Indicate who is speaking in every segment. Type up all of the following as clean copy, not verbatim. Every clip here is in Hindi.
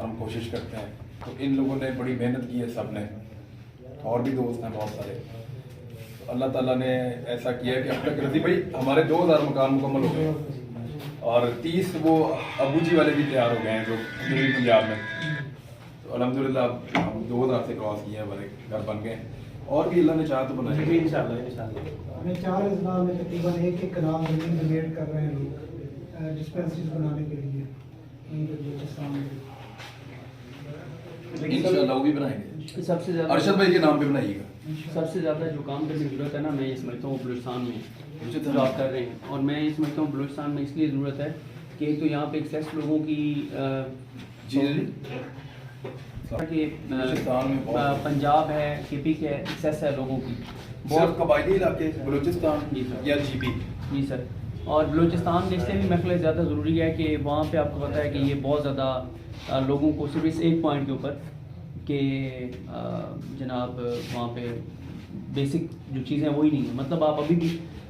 Speaker 1: हम कोशिश करते हैं। तो इन लोगों ने बड़ी मेहनत की है सब ने, और भी दोस्त हैं बहुत सारे। तो अल्लाह ताला ने ऐसा किया कि अब तक रजी भाई हमारे 2000 मकान मुकम्मल हो गए और 30 वो अबू जी वाले भी तैयार हो गए हैं जो पूरे पंजाब में। तो अल्हम्दुलिल्लाह हम 2000 से क्रॉस किए हैं, बड़े घर बन गए और भी अल्लाह ने चाहा तो बनाए इंशाल्लाह।
Speaker 2: हमें 4 इजलास में तकरीबन एक कनाल ज़मीन डोनेट कर रहे हैं लोग डिस्पेंसरीज बनाने के लिए
Speaker 1: इंशाल्लाह वो भी बनाएंगे।
Speaker 3: सबसे ज़्यादा
Speaker 1: अरशद भाई के नाम पे बनाइएगा।
Speaker 3: सबसे ज़्यादा जो काम करने की ज़रूरत है ना, मैं ये समझता हूँ बलूचिस्तान में जो आप कर रहे हैं, और मैं ये समझता हूँ बलूचिस्तान में इसलिए ज़रूरत है कि एक तो यहाँ पे एक्सेस लोगों की कि पंजाब है, केपी के एक्सेस है लोगों की
Speaker 1: बहुत कबायली इलाके बलूचिस्तान या जीपी।
Speaker 3: जी सर, और बलूचिस्तान में इसलिए भी मेरे ज़्यादा ज़रूरी है कि वहाँ पे आपको पता है कि ये बहुत ज़्यादा लोगों को सिर्फ इस एक पॉइंट के ऊपर कि जनाब वहाँ पे बेसिक जो चीज़ें वही नहीं है। मतलब आप अभी भी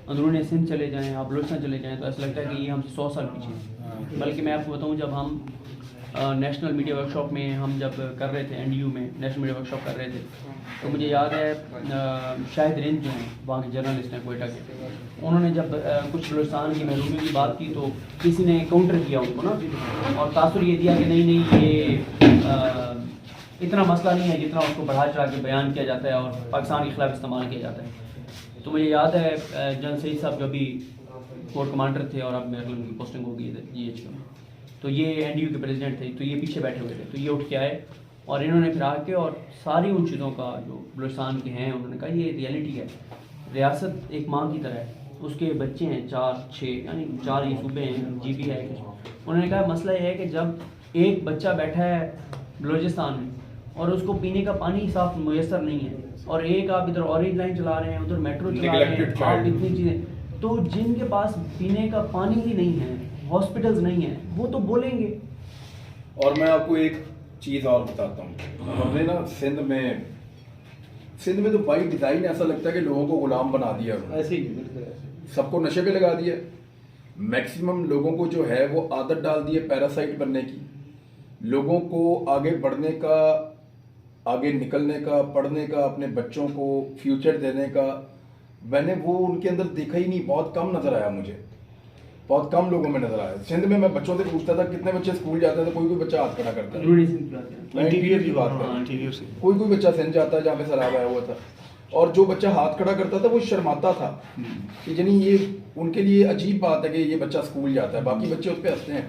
Speaker 3: अंदरूनी सिंध चले जाएँ, आप बलूचिस्तान चले जाएँ तो ऐसा लगता है कि ये हमसे 100 साल पीछे हैं। बल्कि मैं आपको बताऊँ, जब हम नेशनल मीडिया वर्कशॉप में हम जब कर रहे थे, NDU में नेशनल मीडिया वर्कशॉप कर रहे थे, तो मुझे याद है शाहिद रिंद जो हैं वहाँ के जर्नलिस्ट हैं कोयटा के, उन्होंने जब कुछ बलूचिस्तान की महरूमी की बात की तो किसी ने काउंटर किया उनको ना, और तासुर ये दिया कि नहीं ये इतना मसला नहीं है जितना उसको बढ़ा चढ़ा के बयान किया जाता है और पाकिस्तान के खिलाफ इस्तेमाल किया जाता है। तो मुझे याद है जनरल सईद साहब जो अभी कोर कमांडर थे और अब मेरे उनकी पोस्टिंग हो गई है GHQ में, तो ये NDU के प्रेसिडेंट थे, तो ये पीछे बैठे हुए थे, तो ये उठ के आए और इन्होंने फिर आके और सारी उन चीज़ों का जो बलूचिस्तान के हैं उन्होंने कहा ये रियलिटी है, रियासत एक माँ की तरह है, उसके बच्चे हैं 4-6 यानी 4 ही सूबे हैं, GB है। उन्होंने कहा मसला ये है कि जब एक बच्चा बैठा है बलूचिस्तान में और उसको पीने का पानी साफ मुयसर नहीं है, और एक आप इधर ऑरेंज लाइन चला रहे हैं, उधर मेट्रो चला रहे हैं, आप इतनी चीज़ें, तो जिनके पास पीने का पानी ही नहीं है, हॉस्पिटल्स नहीं है, वो तो बोलेंगे।
Speaker 1: और मैं आपको एक चीज़ और बताता हूँ, हमने ना सिंध में तो बाई डिज़ाइन ऐसा लगता है कि लोगों को गुलाम बना दिया,
Speaker 4: ऐसे ही
Speaker 1: सबको नशे पे लगा दिया। मैक्सिमम लोगों को जो है वो आदत डाल दी है पैरासाइट बनने की, लोगों को आगे बढ़ने का, आगे निकलने का, पढ़ने का, अपने बच्चों को फ्यूचर देने का मैंने वो उनके अंदर देखा ही नहीं, बहुत कम नज़र आया मुझे, बहुत कम लोगों में नजर आया। सिंध में मैं बच्चों से पूछता था कितने बच्चे स्कूल जाते थे, कोई कोई बच्चा हाथ खड़ा करता है, इंटीरियर की बात कर, कोई बच्चा सिंध जाता है जहाँ पे सैलाब आया हुआ था, और जो बच्चा हाथ खड़ा करता था वो शर्माता था कि यानी ये उनके लिए अजीब बात है कि ये बच्चा स्कूल जाता है, बाकी बच्चे उस पर हंसते हैं।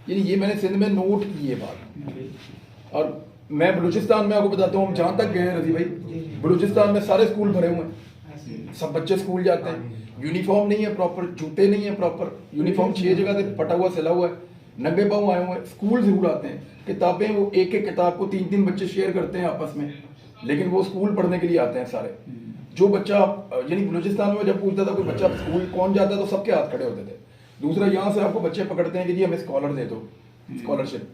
Speaker 1: यानी ये मैंने सिंध में नोट की ये बात। और मैं बलूचिस्तान में आपको बताता हूँ, हम जहाँ तक गए हैं रजी भाई, बलूचिस्तान में सारे स्कूल भरे हुए हैं, सब बच्चे स्कूल जाते हैं, यूनिफॉर्म नहीं है प्रॉपर, जूते नहीं है प्रॉपर, यूनिफॉर्म 6 जगह से फटा हुआ सिला हुआ है, नंगे पाँव आए हुए हैं, स्कूल जरूर आते हैं, किताबें वो एक एक किताब को 3-3 बच्चे शेयर करते हैं आपस में, लेकिन वो स्कूल पढ़ने के लिए आते हैं सारे। जो बच्चा यानी बलूचिस्तान में जब पूछता था कोई बच्चा स्कूल कौन जाता तो सबके हाथ खड़े होते थे। दूसरा, यहाँ से आपको बच्चे पकड़ते हैं कि जी हमें स्कॉलर दे दो, स्कॉलरशिप,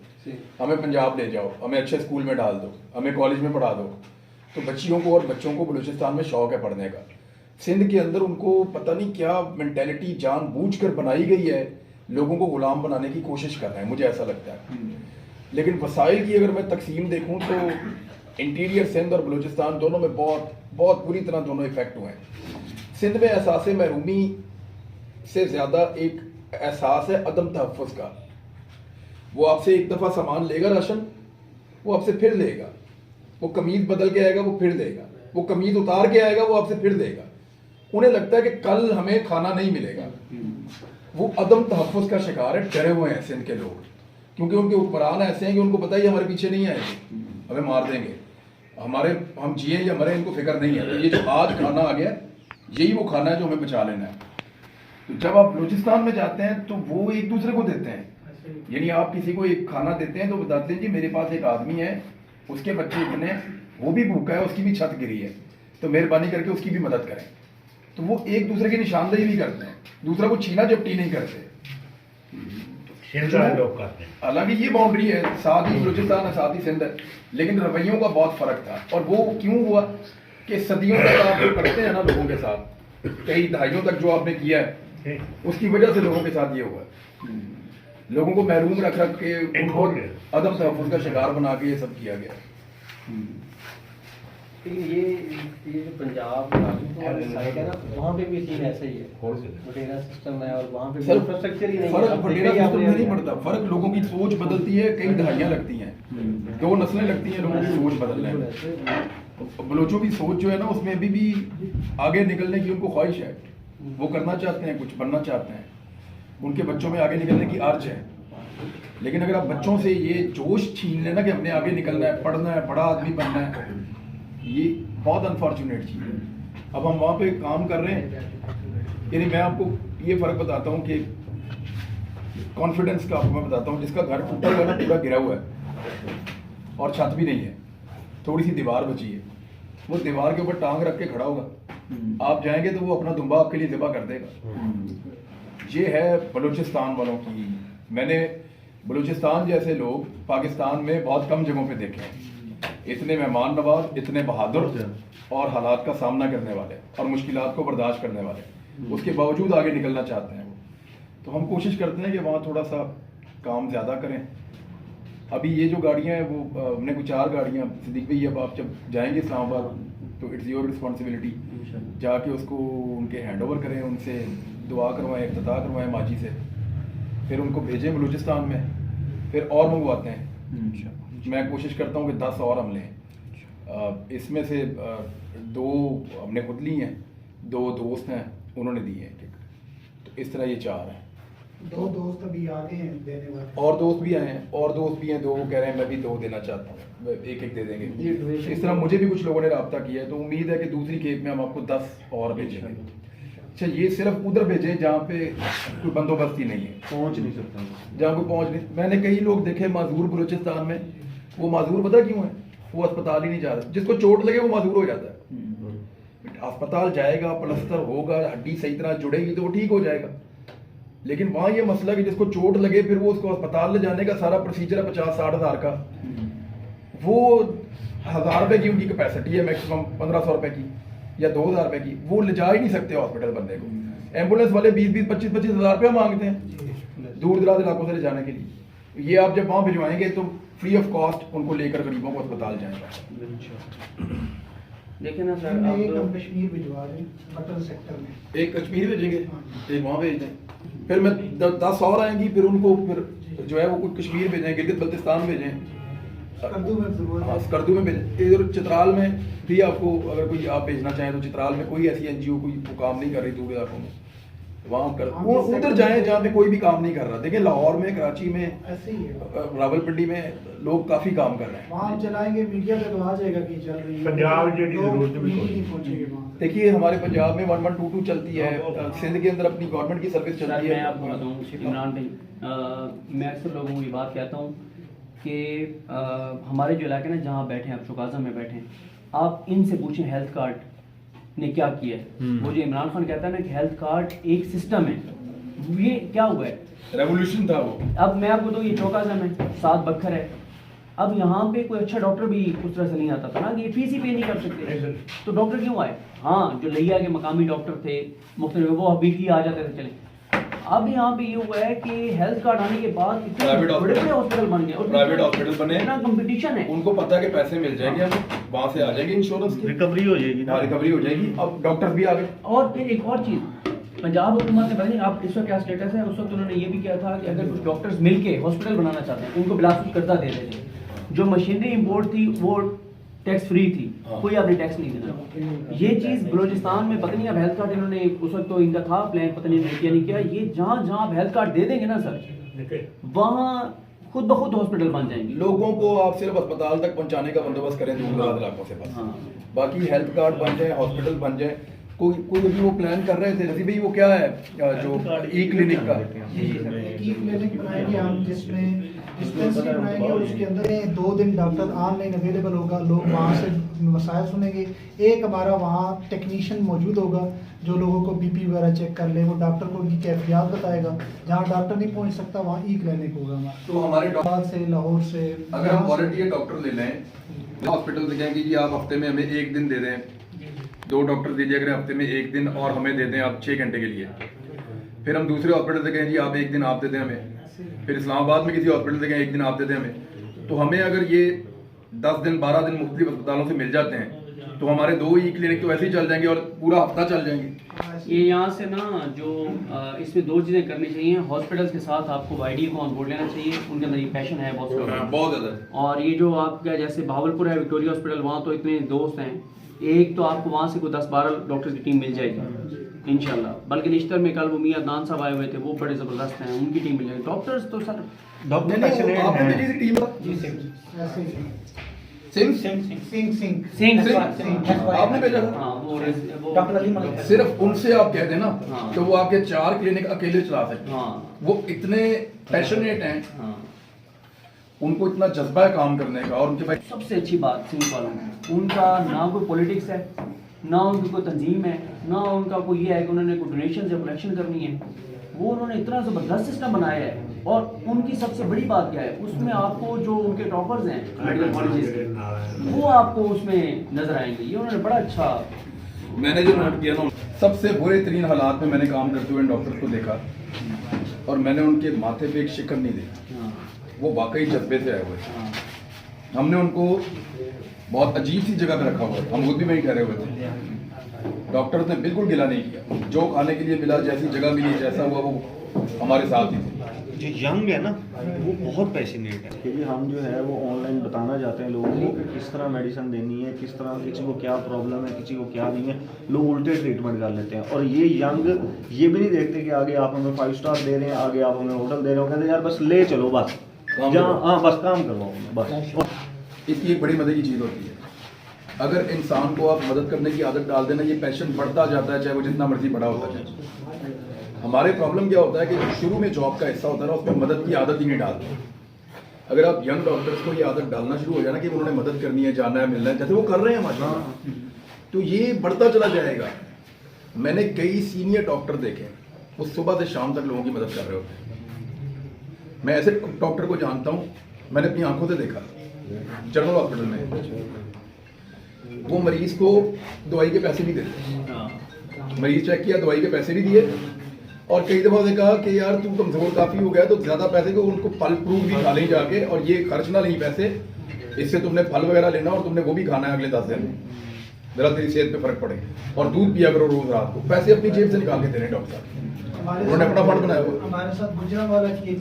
Speaker 1: हमें पंजाब ले जाओ, हमें अच्छे स्कूल में डाल दो, हमें कॉलेज में पढ़ा दो। तो बच्चियों को और बच्चों को बलूचिस्तान में शौक है पढ़ने का। सिंध के अंदर उनको पता नहीं क्या मेंटेलिटी जानबूझकर बनाई गई है, लोगों को गुलाम बनाने की कोशिश कर रहे हैं, मुझे ऐसा लगता है। लेकिन वसाइल की अगर मैं तकसीम देखूं तो इंटीरियर सिंध और बलूचिस्तान दोनों में बहुत बहुत बुरी तरह दोनों इफेक्ट हुए हैं। सिंध में एहसास महरूमी से ज़्यादा एक एहसास है अदम तहफ़्फ़ुज़ का। वो आपसे एक दफ़ा सामान लेगा राशन, वो आपसे फिर लेगा, वो कमीज़ बदल के आएगा, वो फिर देगा, वो कमीज़ उतार के आएगा, वो आपसे फिर देगा। उन्हें लगता है कि कल हमें खाना नहीं मिलेगा। वो अदम तहफ़्फ़ुज़ का शिकार है, डरे हुए हैं सिंध के लोग, क्योंकि उनके हुक्मरान ऐसे हैं कि उनको पता ही हमारे पीछे नहीं आएंगे, हमें मार देंगे, हम जिए या मरे इनको फिक्र नहीं है। तो ये जो आज खाना आ गया, यही वो खाना है जो हमें बचा लेना है। तो जब आप बलूचिस्तान में जाते हैं तो वो एक दूसरे को देते हैं, यानी आप किसी को एक खाना देते हैं तो बताते हैं जी मेरे पास एक आदमी है, उसके बच्चे इतने, वो भी भूखा है, उसकी भी छत गिरी है, तो मेहरबानी करके उसकी भी मदद करें। तो वो एक दूसरे की निशानदेही भी करते हैं, दूसरा को छीना झपटी नहीं करते। हालांकि ये बाउंड्री है, साथ ही बलूचिस्तान है, साथ ही सिंध है, लेकिन रवैयों का बहुत फर्क था। और वो क्यों हुआ कि सदियों तक आप जो करते हैं ना लोगों के साथ, कई दहाइयों तक जो आपने किया है, उसकी वजह से लोगों के साथ ये हुआ। लोगों को महरूम रख रख के उनको अदम तहफ़्फ़ुज़ का शिकार बना के ये सब किया गया।
Speaker 4: ये जो पंजाब साइड है ना, वहाँ पे भी सीन ऐसा ही है, बटेरा सिस्टम है और वहाँ पे
Speaker 1: सर
Speaker 4: इंफ्रास्ट्रक्चर ही नहीं
Speaker 1: फर्क
Speaker 4: है।
Speaker 1: बटेरा सिस्टम में नहीं पड़ता, फर्क लोगों की सोच बदलती है, कई दहाइयाँ लगती हैं, 2 नस्लें लगती हैं, लोगों की सोच बदलने में। बलोचों की सोच जो है ना, उसमें अभी भी आगे निकलने की उनको ख्वाहिश है, वो करना चाहते हैं, कुछ बनना चाहते हैं, उनके बच्चों में आगे निकलने की आर्ज है। लेकिन अगर आप बच्चों से ये जोश छीन लेना कि हमने आगे निकलना है, पढ़ना है, बड़ा आदमी बनना है, ये बहुत अनफॉर्चुनेट चीज़ है। अब हम वहाँ पे काम कर रहे हैं, यानी मैं आपको ये फ़र्क बताता हूँ कि कॉन्फिडेंस का आपको मैं बताता हूँ, जिसका घर टूटा हुआ है ना, पूरा गिरा हुआ है और छत भी नहीं है, थोड़ी सी दीवार बची है, वो दीवार के ऊपर टांग रख के खड़ा होगा, आप जाएंगे तो वो अपना दुम्बा आपके लिए ज़िबा कर देगा। ये है बलूचिस्तान वालों की। मैंने बलूचिस्तान जैसे लोग पाकिस्तान में बहुत कम जगहों पे देखे हैं, इतने मेहमान नवाज, इतने बहादुर और हालात का सामना करने वाले और मुश्किलात को बर्दाश्त करने वाले, उसके बावजूद आगे निकलना चाहते हैं वो। तो हम कोशिश करते हैं कि वहाँ थोड़ा सा काम ज़्यादा करें। अभी ये जो गाड़ियाँ हैं वो हमने कुछ 4 गाड़ियाँ, सिद्दीक भाई अब आप जब जाएंगे इस्लामाबाद तो इट्स योर रिस्पॉन्सिबिलिटी, जाके उसको उनके हैंड ओवर करें, उनसे दुआ करवाएं, इफ्तिताह करवाएं माजी से, फिर उनको भेजें बलूचिस्तान में, फिर और मंगवाते हैं। मैं कोशिश करता हूँ कि 10 और हम लें। इसमें से 2 हमने खुद ली हैं, 2 दोस्त हैं उन्होंने दिए हैं, ठीक। तो इस तरह ये 4 हैं।
Speaker 2: 2 दोस्त अभी आगे हैं देने वाले,
Speaker 1: और दोस्त भी आए हैं, और दोस्त भी हैं 2, वो कह रहे हैं मैं भी 2 देना चाहता हूँ, 1-1 दे देंगे। इस तरह मुझे भी कुछ लोगों ने रब्ता किया है, तो उम्मीद है कि दूसरी खेप में हम आपको 10 और भेजेंगे। अच्छा, ये सिर्फ उधर भेजें जहाँ पे कोई बंदोबस्ती नहीं है,
Speaker 5: पहुंच नहीं सकता,
Speaker 1: जहाँ कोई पहुँच नहीं। मैंने कई लोग देखे माजूर बलूचिस्तान में, वो माजूर पता क्यों है, वो अस्पताल ही नहीं जा रहा। जिसको चोट लगे वो माजूर हो जाता है, अस्पताल जाएगा, प्लास्टर होगा, हड्डी सही तरह जुड़ेगी तो वो ठीक हो जाएगा। लेकिन वहाँ ये मसला कि जिसको चोट लगे फिर वो उसको अस्पताल ले जाने का सारा प्रोसीजर है 50-60 हज़ार का, वो 1000 रुपये की उनकी कैपेसिटी है, मैक्सिमम 1500 रुपये की या 2000 रुपये की, वो ले जा ही नहीं सकते हॉस्पिटल बंदे को। एम्बुलेंस वाले 20-20, 25-25 हज़ार रुपया मांगते हैं दूर दराज इलाकों से ले जाने के लिए। ये आप जब वहाँ भिजवाएंगे तो फ्री ऑफ कॉस्ट उनको लेकर गरीबों को अस्पताल जाएंगे।
Speaker 3: देखिए ना सर,
Speaker 2: एक हम
Speaker 3: अब
Speaker 2: कश्मीर भिजवा रहे हैं, बटल सेक्टर में।
Speaker 1: एक कश्मीर भेजेंगे, एक वहाँ भेज दें, फिर मैं 10 और आएंगी, फिर उनको फिर जो है वो कुछ कश्मीर भेजें, गिलगित बल्तिस्तान भेजें,
Speaker 2: स्कर्दू में जरूरत
Speaker 1: हाँ
Speaker 2: है।
Speaker 1: स्कर्दू में भेजें। इधर चित्राल में भी आपको अगर कोई आप भेजना चाहें तो चित्राल में कोई ऐसी NGO कोई वो काम नहीं कर रही दूर इलाकों में, वहाँ कर वो उधर जाएं जहाँ पे कोई भी काम नहीं कर रहा। देखिए लाहौर में, कराची में,
Speaker 2: ऐसे ही है,
Speaker 1: रावलपिंडी में लोग काफ़ी काम कर रहे हैं।
Speaker 2: वहाँ हम चलाएंगे मीडिया पे तो आ जाएगा कि चल रही है,
Speaker 5: पंजाब जेडी
Speaker 2: लोग
Speaker 5: जरूरत भी
Speaker 2: नहीं पहुँचेंगे वहाँ।
Speaker 1: देखिए हमारे पंजाब में 1122 चलती है, सिंध के अंदर अपनी गवर्नमेंट की सर्विस
Speaker 3: सर
Speaker 1: चलती
Speaker 3: मैं
Speaker 1: है।
Speaker 3: आपको बताऊँ इमरान भाई, मैं अक्सर लोगों को ये बात कहता हूँ कि हमारे जो इलाके ना जहाँ बैठे हैं आप, शुकाजा में बैठे हैं, आप इनसे पूछें हेल्थ कार्ड ने क्या किया है। वो जो इमरान खान कहता है ना कि हेल्थ कार्ड एक सिस्टम है, ये क्या हुआ है,
Speaker 1: रेवोल्यूशन था वो।
Speaker 3: अब मैं आपको तो ये चौकाजा में 7 बखर है, अब यहाँ पे कोई अच्छा डॉक्टर भी उस तरह से नहीं आता था ना कि ये फीस ही पे नहीं कर सकते, तो डॉक्टर क्यों आए। हाँ, जो लिया के मकामी डॉक्टर थे मुख्तलिफ, वो वीकली आ जाते थे चले। अब यहाँ पे ये हुआ है कि हेल्थ कार्ड आने के बाद इतने
Speaker 1: प्राइवेट
Speaker 3: बड़े हॉस्पिटल बन गए, और
Speaker 1: प्राइवेट हॉस्पिटल बने,
Speaker 3: इतना कंपटीशन है,
Speaker 1: उनको पता है कि पैसे मिल जाएंगे, हमें वहाँ से आ जाएगी इंश्योरेंस की,
Speaker 5: रिकवरी हो जाएगी ना,
Speaker 1: रिकवरी हो जाएगी। अब डॉक्टर भी आ गए।
Speaker 3: और फिर एक और चीज़, पंजाब हुकूमत ने पता नहीं आप इस वक्त क्या स्टेटस है, उस वक्त उन्होंने ये भी किया था कि अगर कुछ डॉक्टर्स मिलके हॉस्पिटल बनाना चाहते हैं उनको बिलासपुर कर्जा दे रहे थे, जो मशीनरी इंपोर्ट थी वो टैक्स फ्री थी, कोई आपने टैक्स नहीं देना। ये चीज़ बलूचिस्तान में पता नहीं, अब हेल्थ कार्ड इन्होंने उस वक्त तो इनका था प्लान, पता नहीं किया नहीं किया, ये जहाँ जहाँ आप हेल्थ कार्ड दे देंगे ना सर, वहाँ खुद ब खुद हॉस्पिटल बन जाएंगे।
Speaker 1: लोगों को आप सिर्फ अस्पताल तक पहुंचाने का बंदोबस्त करें दूर दराज इलाकों से बस,
Speaker 3: हाँ।
Speaker 1: बाकी हेल्थ कार्ड बन जाए, हॉस्पिटल बन जाए। कोई अभी वो प्लान कर रहे थे रजी भाई, वो क्या है जो ई क्लिनिक का,
Speaker 2: एक ही क्लिनिक बनाएंगे हम जिसमें डिस्पेंसरी बनाएंगे और उसके अंदर 2 दिन डॉक्टर ऑनलाइन अवेलेबल होगा, लोग वहाँ से मसाइल सुनेंगे। एक हमारा वहाँ टेक्नीशियन मौजूद होगा जो लोगों को BP वगैरह चेक कर ले, वो डॉक्टर को उनकी कैफियत बताएगा। जहाँ डॉक्टर नहीं पहुँच सकता वहाँ ई क्लिनिक होगा हमारा।
Speaker 1: तो हमारे
Speaker 2: इस्लामाबाद से, लाहौर से,
Speaker 1: अगर हम वॉलंटियर डॉक्टर ले लें, हॉस्पिटल से कहें कि जी आप हफ्ते में हमें 1 दिन दे दें, 2 डॉक्टर दीजिए अगर हफ्ते में 1 दिन, और हमें दे दें आप 6 घंटे के लिए। फिर हम दूसरे हॉस्पिटल से कहें जी आप 1 दिन आप दे दें हमें, फिर इस्लामाबाद में किसी हॉस्पिटल से गए, एक दिन आप देते हमें। तो हमें अगर ये 10 दिन 12 दिन मुख्तलिफ अस्पतालों से मिल जाते हैं तो हमारे 2 ही क्लिनिक तो ऐसे ही चल जाएंगे और पूरा हफ्ता चल जाएंगे।
Speaker 3: ये यहाँ से ना जो इसमें 2 चीज़ें करनी चाहिए। हॉस्पिटल्स के साथ आपको वाईडी को ऑन बोर्ड लेना चाहिए, उनके अंदर ये पैशन है बहुत सारा।
Speaker 1: बहुत ज़्यादा।
Speaker 3: और ये जो आपका जैसे भावलपुर है, विक्टोरिया हॉस्पिटल, वहाँ तो इतने दोस्त हैं, एक तो आपको वहाँ से कोई 10-12 डॉक्टर्स की टीम मिल जाएगी इंशाल्लाह। बल्कि निश्तर में कल वो मियां अदनान साहब आए हुए थे, वो बड़े ज़बरदस्त हैं, उनकी टीम मिल जाएगी। डॉक्टर्स तो सर
Speaker 1: आपने भेजी थी टीम
Speaker 2: ऐसे ही।
Speaker 1: सिंह
Speaker 3: सिंह
Speaker 1: आपने भेजा था?
Speaker 3: हाँ, वो
Speaker 4: डॉक्टर अली मलिक।
Speaker 1: सिर्फ उनसे आप कह देना
Speaker 3: हाँ।
Speaker 1: तो वो आपके 4 क्लिनिक अकेले चला सकते हैं।
Speaker 3: हाँ
Speaker 1: वो इतने पैशनेट हैं,
Speaker 3: हाँ।
Speaker 1: उनको इतना जज्बा है काम करने का। और उनके पास
Speaker 3: सबसे अच्छी बात सिंह वालों में, उनका ना कोई पॉलिटिक्स है, ना उनकी कोई तंजीम है, ना उनका कोई ये है कि उन्होंने कोई डोनेशन या कलेक्शन करनी है। वो उन्होंने इतना ज़बरदस्त सिस्टम बनाया है। और उनकी सबसे बड़ी बात क्या है, उसमें आपको जो उनके टॉपर्स हैं मेडिकल कॉलेजेस के, वो आपको उसमें नजर आएंगे। ये उन्होंने बड़ा अच्छा,
Speaker 1: मैंने जो नोट किया ना, सबसे बुरे तरीन हालात में मैंने काम करते हुए डॉक्टर को देखा और मैंने उनके माथे पे एक शिकन नहीं देखा।
Speaker 3: हाँ,
Speaker 1: वो वाकई जज्बे से आए हुए थे।
Speaker 3: हाँ,
Speaker 1: हमने उनको बहुत अजीब सी जगह पे रखा हुआ था, हम खुद भी वहीं ठहरे हुए थे। डॉक्टर्स ने बिल्कुल गिला नहीं किया, जो खाने के लिए मिला, जैसी जगह मिली, जैसा हुआ, वो हमारे साथ ही थे।
Speaker 5: जो यंग है ना वो बहुत पैशनेट है, क्योंकि हम जो है वो ऑनलाइन बताना चाहते हैं लोगों को कि किस तरह मेडिसिन देनी है, किस तरह किसी को क्या प्रॉब्लम है, किसी को क्या नहीं है। लोग उल्टे ट्रीटमेंट कर लेते हैं। और ये यंग ये भी नहीं देखते कि आगे आप हमें 5 स्टार दे रहे हैं, आगे आप हमें होटल दे रहे हो, कहते हैं यार बस ले चलो, बस जहाँ हाँ बस काम करवाओ बस।
Speaker 1: इसकी एक बड़ी मदद की चीज़ होती है, अगर इंसान को आप मदद करने की आदत डाल देना, ये पैशन बढ़ता जाता है, चाहे वो जितना मर्जी बड़ा होता जाए। हमारे प्रॉब्लम क्या होता है कि जो शुरू में जॉब का हिस्सा होता है ना, उसमें मदद की आदत ही नहीं डालते। अगर आप यंग डॉक्टर्स को ये आदत डालना शुरू हो जाए ना कि उन्होंने मदद करनी है, जाना है, मिलना है, जैसे वो कर रहे हैं माशाल्लाह, तो ये बढ़ता चला जाएगा। मैंने कई सीनियर डॉक्टर देखे, वो सुबह से शाम तक लोगों की मदद कर रहे होते हैं। मैं ऐसे डॉक्टर को जानता हूँ, मैंने अपनी आंखों से देखा जनरल हॉस्पिटल में, वो मरीज को दवाई के पैसे नहीं देते। मरीज चेक किया, दवाई के पैसे नहीं दिए, और कई दफा उसने कहा कि यार तू कमजोर काफी हो गया तो ज्यादा पैसे को उनको फल फ्रूट भी खा लें जाके, और ये खर्च ना नहीं पैसे, इससे तुमने फल वगैरह लेना और तुमने वो भी खाना है अगले 10 दिन, जरा तेरी सेहत पे फर्क पड़े, और दूध पिया करो रोज रात को। पैसे अपनी जेब से निकाल के दे रहे हैं डॉक्टर साहब, उन्होंने अपना फंड बनाया हुआ।
Speaker 2: हमारे साथ गुजरावाला की